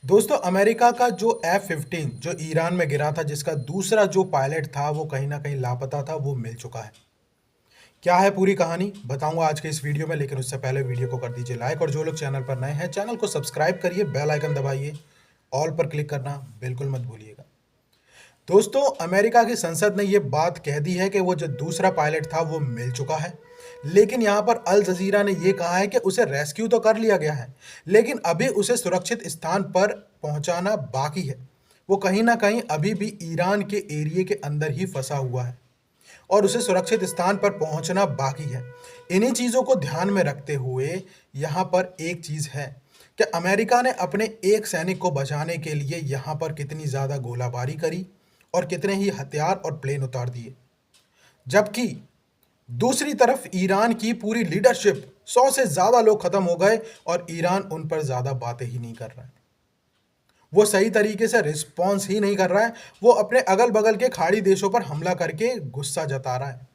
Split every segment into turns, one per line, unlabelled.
दोस्तों अमेरिका का जो F-15 जो ईरान में गिरा था, जिसका दूसरा जो पायलट था वो कहीं ना कहीं लापता था, वो मिल चुका है। क्या है पूरी कहानी बताऊंगा आज के इस वीडियो में, लेकिन उससे पहले वीडियो को कर दीजिए लाइक, और जो लोग चैनल पर नए हैं चैनल को सब्सक्राइब करिए, बेल आइकन दबाइए, ऑल पर क्लिक करना बिल्कुल मत भूलिएगा। दोस्तों अमेरिका की संसद ने यह बात कह दी है कि वो जो दूसरा पायलट था वो मिल चुका है, लेकिन यहां पर अल जजीरा ने यह कहा है कि उसे रेस्क्यू तो कर लिया गया है, लेकिन अभी उसे सुरक्षित स्थान पर पहुंचाना बाकी है। वो कहीं ना कहीं अभी भी ईरान के एरिया के अंदर ही फंसा हुआ है और उसे सुरक्षित स्थान पर पहुंचना बाकी है। इन्हीं चीज़ों को ध्यान में रखते हुए यहाँ पर एक चीज़ है कि अमेरिका ने अपने एक सैनिक को बचाने के लिए यहाँ पर कितनी ज़्यादा गोलाबारी करी और कितने ही हथियार और प्लेन उतार दिए, जबकि दूसरी तरफ ईरान की पूरी लीडरशिप 100 से ज़्यादा लोग खत्म हो गए और ईरान उन पर ज़्यादा बातें ही नहीं कर रहा है। वो सही तरीके से रिस्पॉन्स ही नहीं कर रहा है। वो अपने अगल बगल के खाड़ी देशों पर हमला करके गुस्सा जता रहा है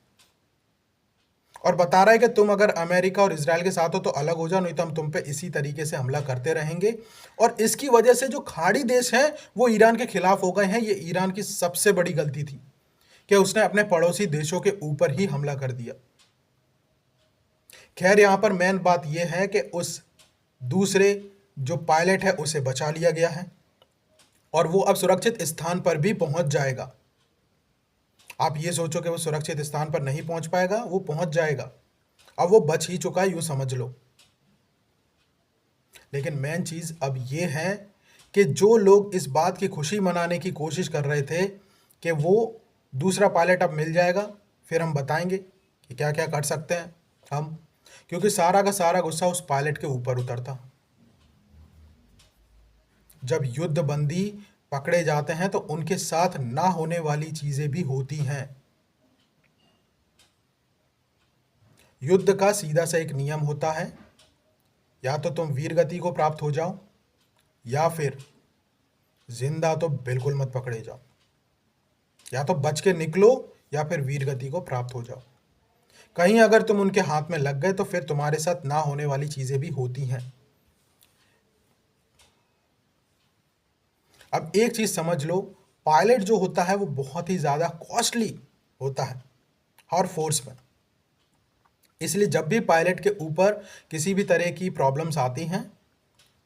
और बता रहा है कि तुम अगर अमेरिका और इजराइल के साथ हो तो अलग हो जाओ, नहीं तो हम तुम पे इसी तरीके से हमला करते रहेंगे। और इसकी वजह से जो खाड़ी देश हैं वो ईरान के खिलाफ हो गए हैं। ये ईरान की सबसे बड़ी गलती थी कि उसने अपने पड़ोसी देशों के ऊपर ही हमला कर दिया। खैर यहां पर मेन बात यह है कि उस दूसरे जो पायलट है उसे बचा लिया गया है और वो अब सुरक्षित स्थान पर भी पहुंच जाएगा। आप ये सोचो कि वो सुरक्षित स्थान पर नहीं पहुंच पाएगा, वो पहुंच जाएगा। अब वो बच ही चुका है, यूं समझ लो। लेकिन मेन चीज अब ये है कि जो लोग इस बात की खुशी मनाने की कोशिश कर रहे थे कि वो दूसरा पायलट अब मिल जाएगा, फिर हम बताएंगे कि क्या क्या कर सकते हैं हम, क्योंकि सारा का सारा गुस्सा उस पायलट के ऊपर उतरता। जब युद्ध बंदी पकड़े जाते हैं तो उनके साथ ना होने वाली चीजें भी होती हैं। युद्ध का सीधा सा एक नियम होता है, या तो तुम वीर गति को प्राप्त हो जाओ या फिर जिंदा तो बिल्कुल मत पकड़े जाओ। या तो बच के निकलो या फिर वीर गति को प्राप्त हो जाओ। कहीं अगर तुम उनके हाथ में लग गए तो फिर तुम्हारे साथ ना होने वाली चीजें भी होती हैं। अब एक चीज समझ लो, पायलट जो होता है वो बहुत ही ज्यादा कॉस्टली होता है हर फोर्स में। इसलिए जब भी पायलट के ऊपर किसी भी तरह की प्रॉब्लम्स आती हैं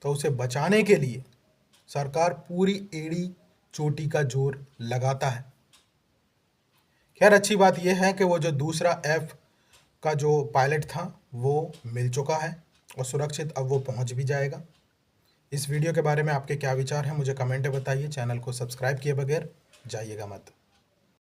तो उसे बचाने के लिए सरकार पूरी एड़ी चोटी का जोर लगाता है। खैर अच्छी बात यह है कि वो जो दूसरा एफ का जो पायलट था वो मिल चुका है और सुरक्षित अब वो पहुंच भी जाएगा। इस वीडियो के बारे में आपके क्या विचार हैं मुझे कमेंट में बताइए। चैनल को सब्सक्राइब किए बगैर जाइएगा मत।